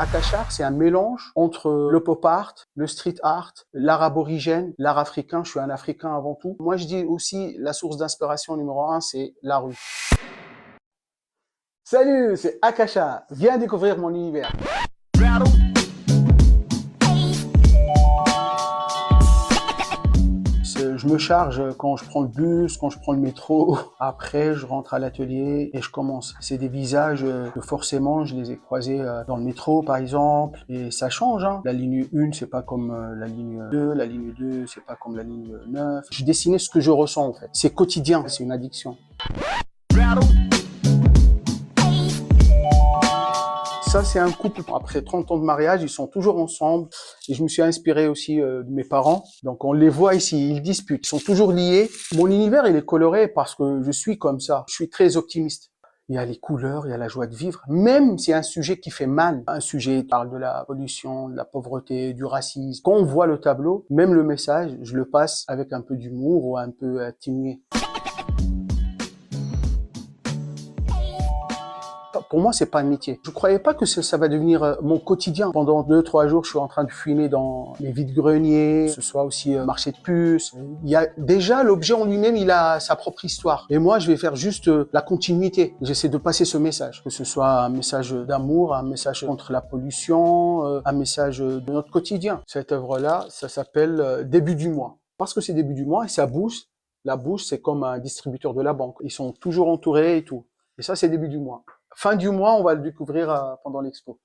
Akashar, c'est un mélange entre le pop art, le street art, l'art aborigène, l'art africain. Je suis un Africain avant tout. Moi, je dis aussi la source d'inspiration numéro un, c'est la rue. Salut, c'est Akashar. Viens découvrir mon univers. Je me charge quand je prends le bus, quand je prends le métro. Après, je rentre à l'atelier et je commence. C'est des visages que forcément, je les ai croisés dans le métro, par exemple. Et ça change, hein. La ligne 1, c'est pas comme la ligne 2. La ligne 2, c'est pas comme la ligne 9. Je dessinais ce que je ressens, en fait. C'est quotidien, c'est une addiction. Ça, c'est un couple, après 30 ans de mariage, ils sont toujours ensemble. Et je me suis inspiré aussi de mes parents. Donc, on les voit ici, ils disputent, ils sont toujours liés. Mon univers, il est coloré parce que je suis comme ça. Je suis très optimiste. Il y a les couleurs, il y a la joie de vivre. Même si c'est un sujet qui fait mal, un sujet qui parle de la pollution, de la pauvreté, du racisme. Quand on voit le tableau, même le message, je le passe avec un peu d'humour ou un peu timide. Pour moi, c'est pas un métier. Je croyais pas que ça va devenir mon quotidien. Pendant 2-3 jours, je suis en train de fumer dans les vides-greniers, que ce soit aussi marché de puces. Il y a déjà l'objet en lui-même, il a sa propre histoire. Et moi, je vais faire juste la continuité. J'essaie de passer ce message, que ce soit un message d'amour, un message contre la pollution, un message de notre quotidien. Cette œuvre-là, ça s'appelle Début du mois. Parce que c'est début du mois et ça booste. La bourse, c'est comme un distributeur de la banque. Ils sont toujours entourés et tout. Et ça, c'est début du mois. Fin du mois, on va le découvrir pendant l'expo.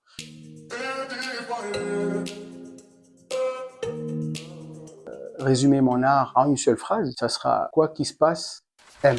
Résumer mon art en une seule phrase, ça sera « Quoi qu'il se passe, aime ».